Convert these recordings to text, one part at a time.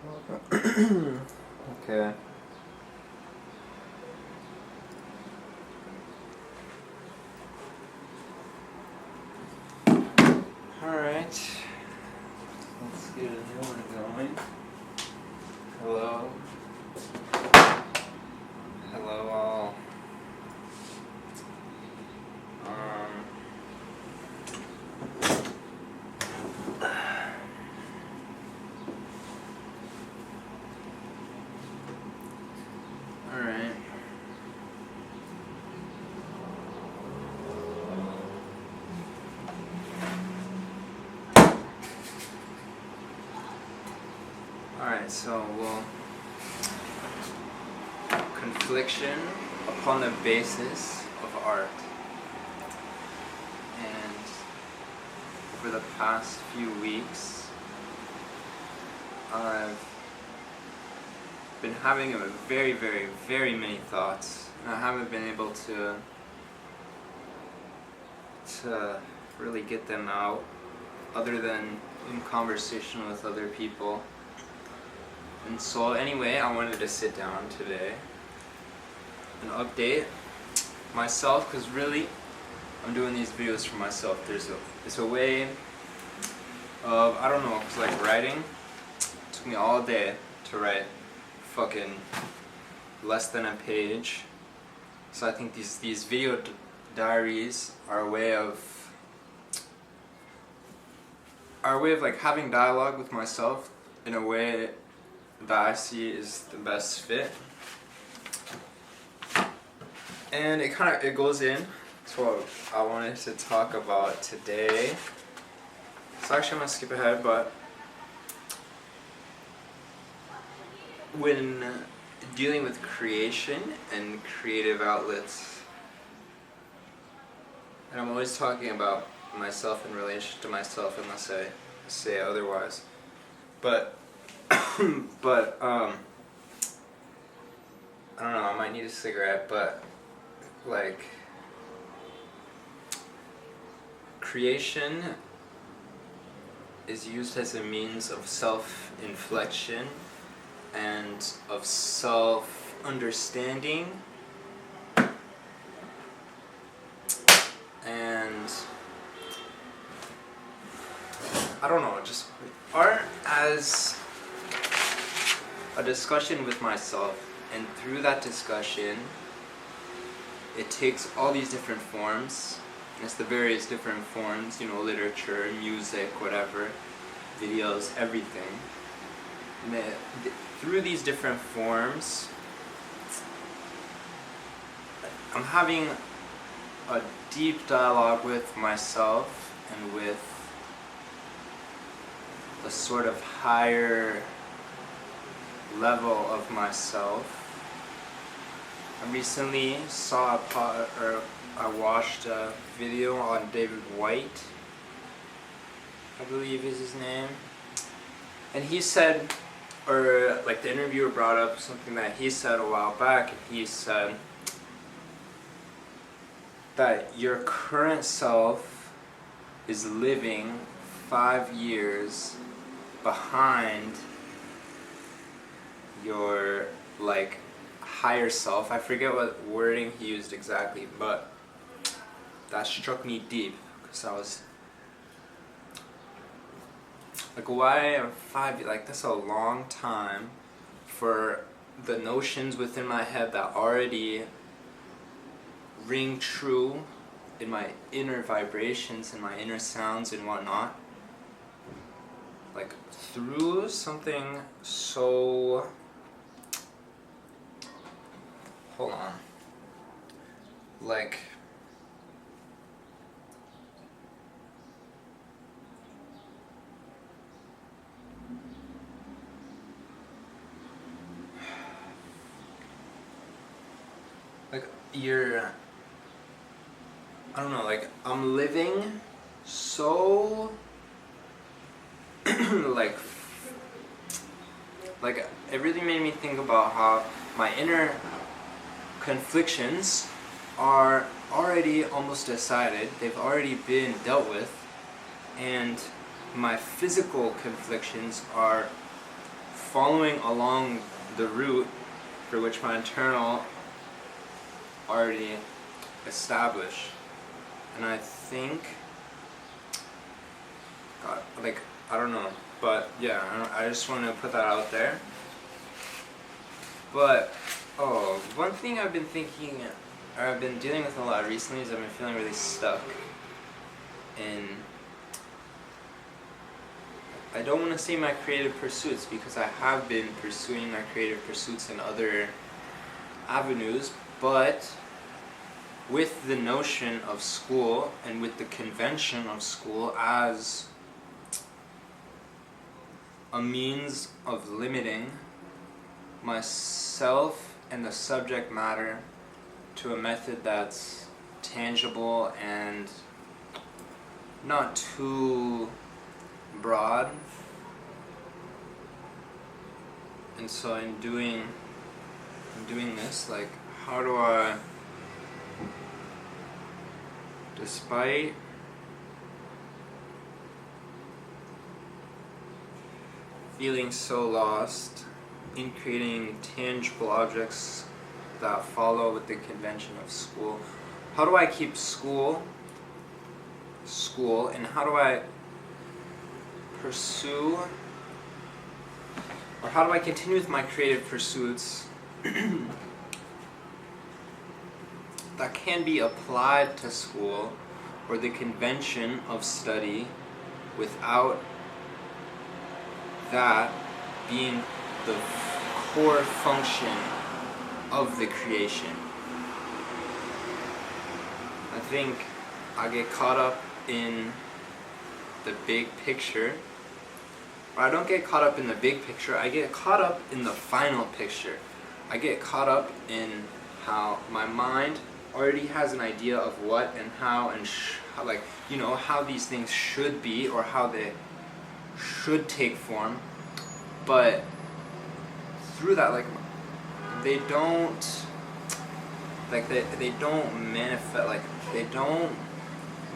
Okay. Alright. Let's get a new one going. Hello. Hello all. Alright. Alright, so confliction upon the basis of art. And over the past few weeks, I've been having very, very, very many thoughts, and I haven't been able to really get them out other than in conversation with other people. And so anyway, I wanted to sit down today and update myself, because really I'm doing these videos for myself. It's a way of, I don't know, it's like writing. It took me all day to write fucking less than a page. So I think these video diaries are a way of like having dialogue with myself in a way that I see is the best fit. And it goes in to what I wanted to talk about today. So actually I'm gonna skip ahead, but when dealing with creation and creative outlets, and I'm always talking about myself in relation to myself unless I say otherwise, but I don't know, I might need a cigarette, but like creation is used as a means of self-inflection and of self-understanding, and I don't know, just art as a discussion with myself, and through that discussion it takes all these different forms, and it's the various different forms, you know, literature, music, whatever, videos, everything. And through these different forms, I'm having a deep dialogue with myself and with a sort of higher level of myself. I recently I watched a video on David White, I believe is his name, and he said, or like the interviewer brought up something that he said a while back, and he said that your current self is living 5 years behind your like higher self. I forget what wording he used exactly, but that struck me deep, because I was like, why 5 years? Like, that's a long time for the notions within my head that already ring true in my inner vibrations and my inner sounds and whatnot. Like, through something so... Hold on. Like... Like, I don't know, like, I'm living so... like, it really made me think about how my inner conflictions are already almost decided, they've already been dealt with, and my physical conflictions are following along the route for which my internal already established. And I think, God, like, I don't know, but yeah, I just want to put that out there. But, one thing I've been thinking, or I've been dealing with a lot recently, is I've been feeling really stuck in, I don't want to say my creative pursuits, because I have been pursuing my creative pursuits in other avenues, but with the notion of school and with the convention of school as a means of limiting myself and the subject matter to a method that's tangible and not too broad. And so in doing this, like, how do I, despite feeling so lost in creating tangible objects that follow with the convention of school, how do I keep school, and how do I pursue, or how do I continue with my creative pursuits that can be applied to school or the convention of study without that being the core function of the creation. I think I get caught up in the big picture. Or I don't get caught up in the big picture, I get caught up in the final picture. I get caught up in how my mind already has an idea of what and how and how, like, you know, how these things should be or how they should take form, but through that, like, they don't, like, they don't manifest, like, they don't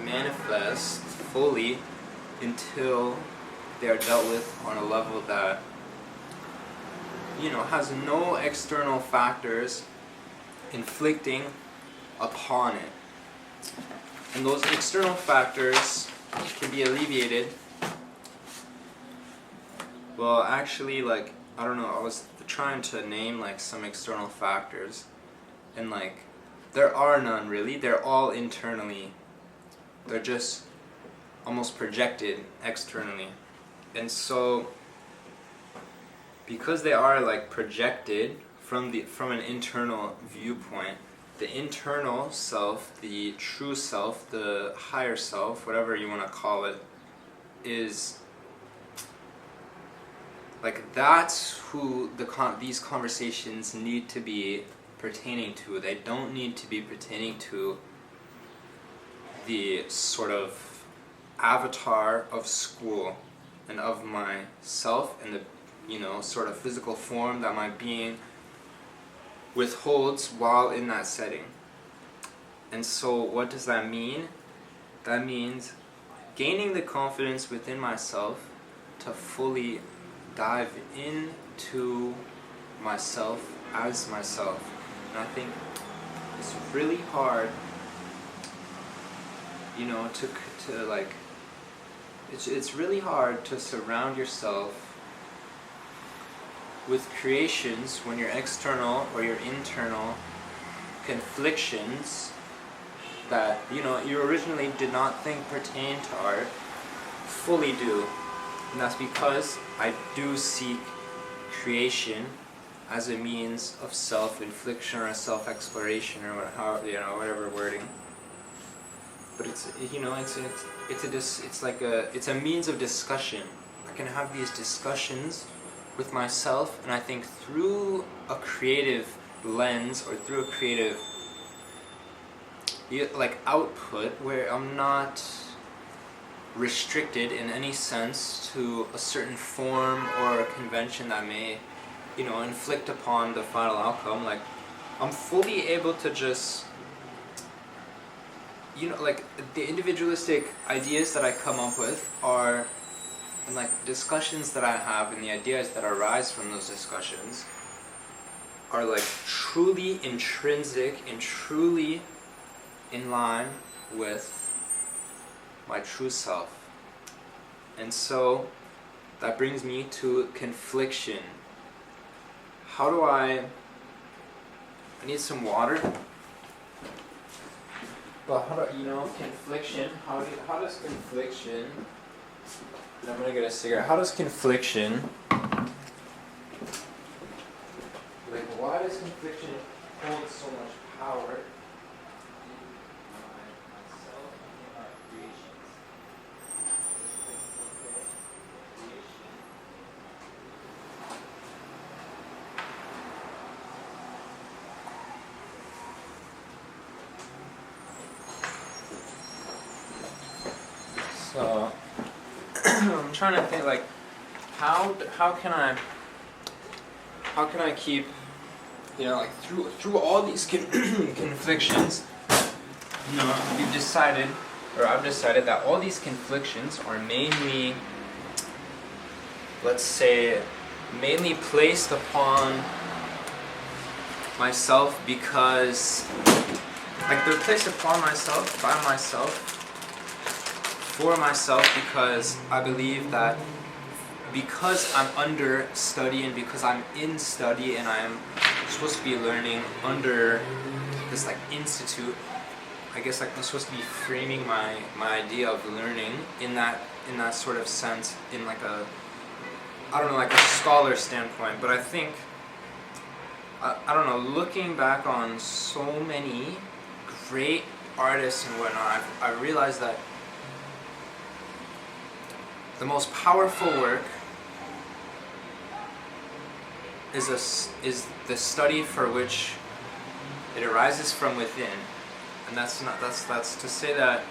manifest fully until they are dealt with on a level that, you know, has no external factors inflicting upon it. And those external factors can be alleviated. Well, actually, like, I don't know, I was trying to name, like, some external factors, and, like, there are none really. They're all internally. They're just almost projected externally. And so, because they are, like, projected from an internal viewpoint, the internal self, the true self, the higher self, whatever you want to call it, is, like, that's who these conversations need to be pertaining to. They don't need to be pertaining to the sort of avatar of school and of myself and the, you know, sort of physical form that my being withholds while in that setting. And so what does that mean? That means gaining the confidence within myself to fully dive into myself as myself. And I think it's really hard, you know, to like, it's really hard to surround yourself with creations when your external or your internal conflictions that, you know, you originally did not think pertain to art fully do. And that's because I do seek creation as a means of self-infliction or self-exploration or how, you know, whatever wording. But it's, you know, it's a means of discussion. I can have these discussions with myself, and I think through a creative lens or through a creative, like, output where I'm not restricted in any sense to a certain form or a convention that may, you know, inflict upon the final outcome. Like, I'm fully able to just, you know, like, the individualistic ideas that I come up with are and like discussions that I have and the ideas that arise from those discussions are like truly intrinsic and truly in line with my true self. And so that brings me to confliction. How do I need some water? But how do confliction? How does confliction? And I'm gonna get a cigarette. How does confliction? Like, why does confliction hold so much power? Myself and our creations. So I'm trying to think like how can I keep like through all these conflictions, I've decided that all these conflictions are mainly, let's say, mainly placed upon myself because they're placed upon myself, by myself, for myself, because I believe that because I'm under study and because I'm in study and I'm supposed to be learning under this institute, I guess I'm supposed to be framing my idea of learning in that sort of sense, in a scholar standpoint. But I think I don't know, looking back on so many great artists and whatnot, I realized that the most powerful work is the study for which it arises from within, and that's to say that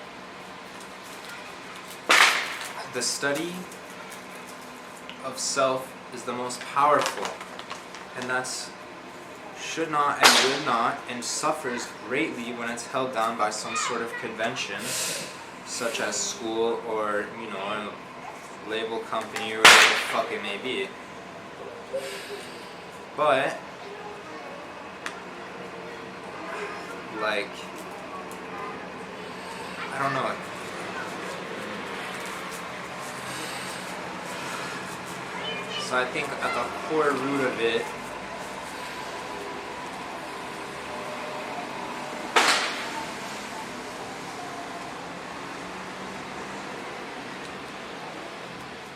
the study of self is the most powerful, and that's should not and will not and suffers greatly when it's held down by some sort of convention, such as school or a label company or whatever the fuck it may be. But I don't know. So I think at the core root of it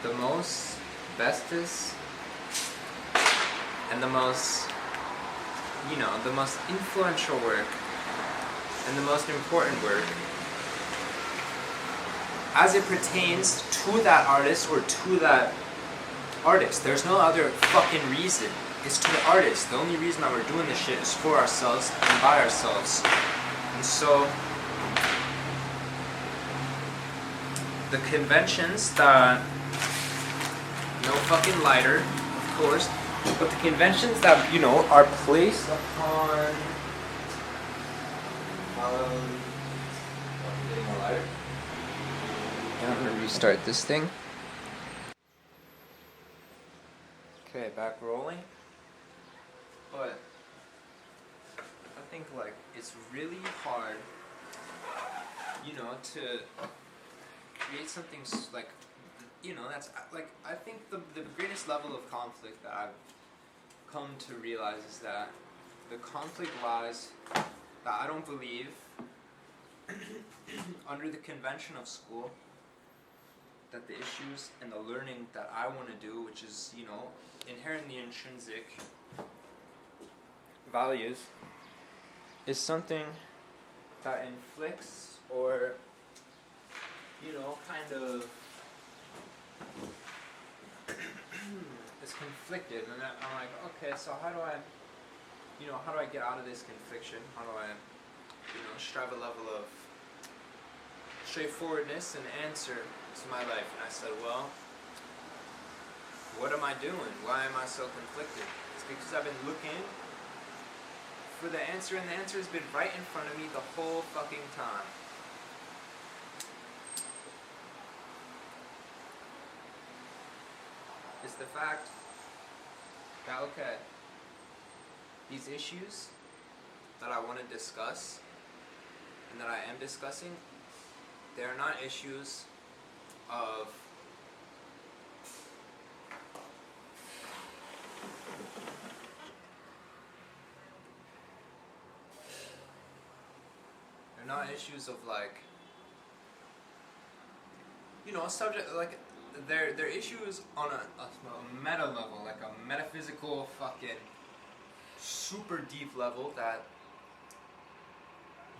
the most bestest and the most influential work and the most important work as it pertains to that artist or to that artist. There's no other fucking reason. It's to the artist. The only reason that we're doing this shit is for ourselves and by ourselves. And so the conventions that no fucking lighter, of course, but the conventions that are placed upon getting a lighter. I'm gonna restart this thing. Okay, back rolling. But I think it's really hard, to create something that's I think the greatest level of conflict that I've come to realize is that the conflict lies that I don't believe under the convention of school that the issues and the learning that I want to do, which is inherently intrinsic values, is something that inflicts or kind of is conflicted, and I'm like, okay, so how do I get out of this confliction? How do I strive a level of straightforwardness and answer to my life? And I said, well, what am I doing? Why am I so conflicted? It's because I've been looking for the answer, and the answer has been right in front of me the whole fucking time. is the fact that, okay, these issues that I want to discuss and that I am discussing, they are not issues of like, you know, subject, like, they're issues on a meta level, like a metaphysical fucking super deep level that,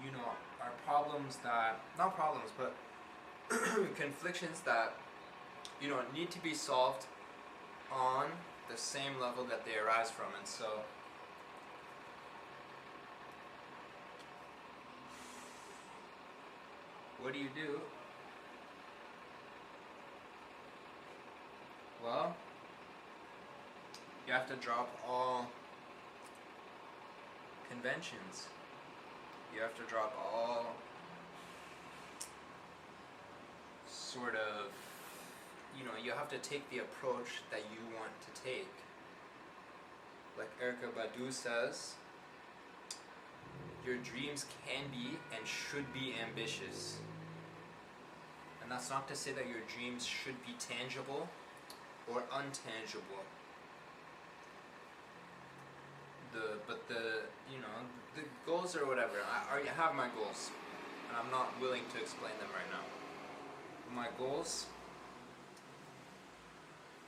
you know, are problems that, not problems, but conflictions that, you know, need to be solved on the same level that they arise from. And so what do? Well, you have to drop all conventions. You have to drop all sort of, you know, you have to take the approach that you want to take. Like Erykah Badu says, your dreams can be and should be ambitious. And that's not to say that your dreams should be tangible or untangible. You know, the goals or whatever, I already have my goals, and I'm not willing to explain them right now. My goals,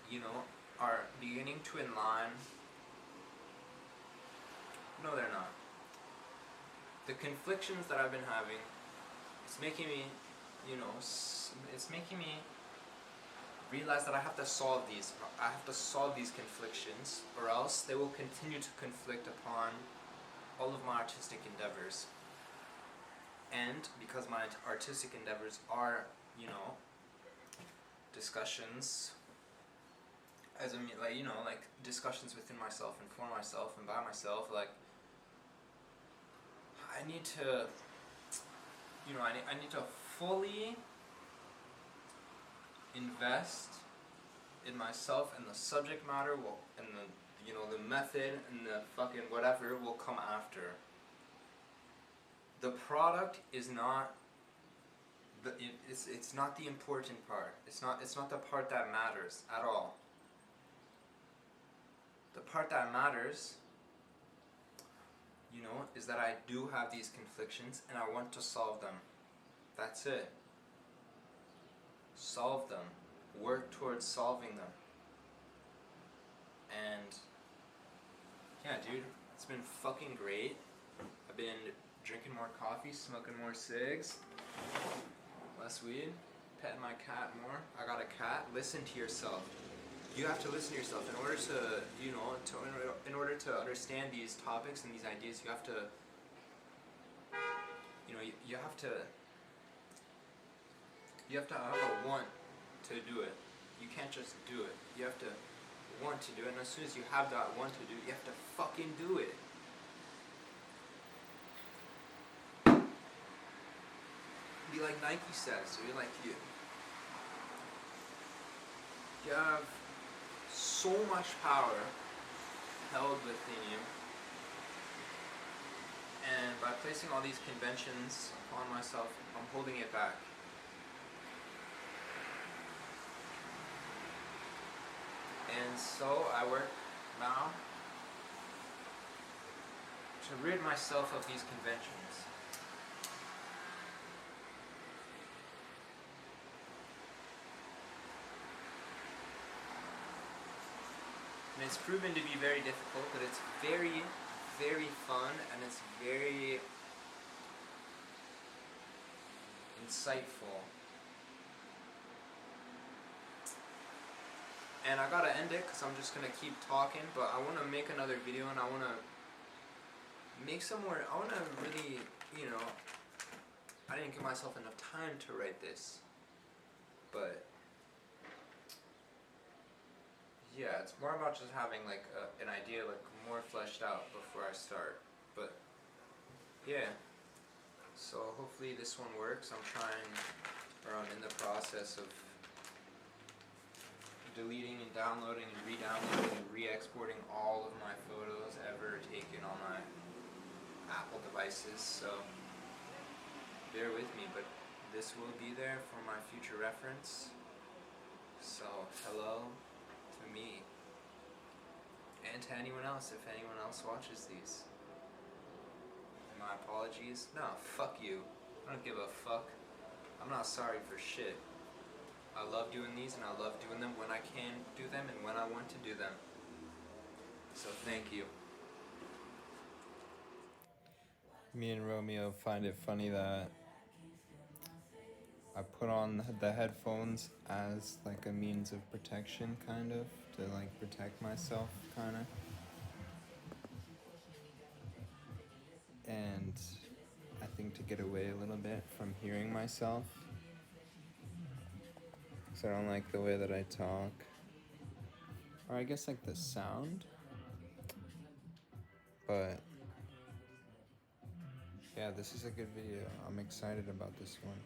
you know, are beginning to align. No, they're not. The conflictions that I've been having, it's making me, you know, it's making me realize that I have to solve these. I have to solve these conflictions, or else they will continue to conflict upon all of my artistic endeavors. And because my artistic endeavors are, you know, discussions, as I mean, like, you know, like discussions within myself and for myself and by myself, like, I need to, you know, I need to fully invest in myself, and the subject matter will, and the, you know, the method and the fucking whatever will come after. The product is not it's not the important part. It's not the part that matters at all. The part that matters, you know, is that I do have these conflictions and I want to solve them. That's it. Solve them. Work towards solving them. And yeah, dude, it's been fucking great. I've been drinking more coffee, smoking more cigs, less weed, petting my cat more. I got a cat. Listen to yourself. You have to listen to yourself in order to, you know, in order to understand these topics and these ideas. You have to, you know, you have to have a want to do it. You can't just do it. You have to want to do it, and as soon as you have that want to do it, you have to fucking do it. Be like Nike says, or be like you. You have so much power held within you, and by placing all these conventions upon myself, I'm holding it back. And so I work now to rid myself of these conventions. And it's proven to be very difficult, but it's very, very fun, and it's very insightful. And I gotta end it because I'm just gonna keep talking, but I wanna make another video, and I wanna make some more. I wanna really, you know, I didn't give myself enough time to write this, but yeah, it's more about just having like an idea like more fleshed out before I start. But yeah, so hopefully this one works. I'm in the process of deleting and downloading and re-downloading and re-exporting all of my photos ever taken on my Apple devices, so bear with me, but this will be there for my future reference. So hello to me, and to anyone else if anyone else watches these. My apologies. No, fuck you. I don't give a fuck. I'm not sorry for shit. I love doing these, and I love doing them when I can do them and when I want to do them. So thank you. Me and Romeo find it funny that I put on the headphones as like a means of protection, kind of, to like protect myself, kind of. And I think to get away a little bit from hearing myself, because I don't like the way that I talk. Or I guess like the sound. But yeah, this is a good video. I'm excited about this one.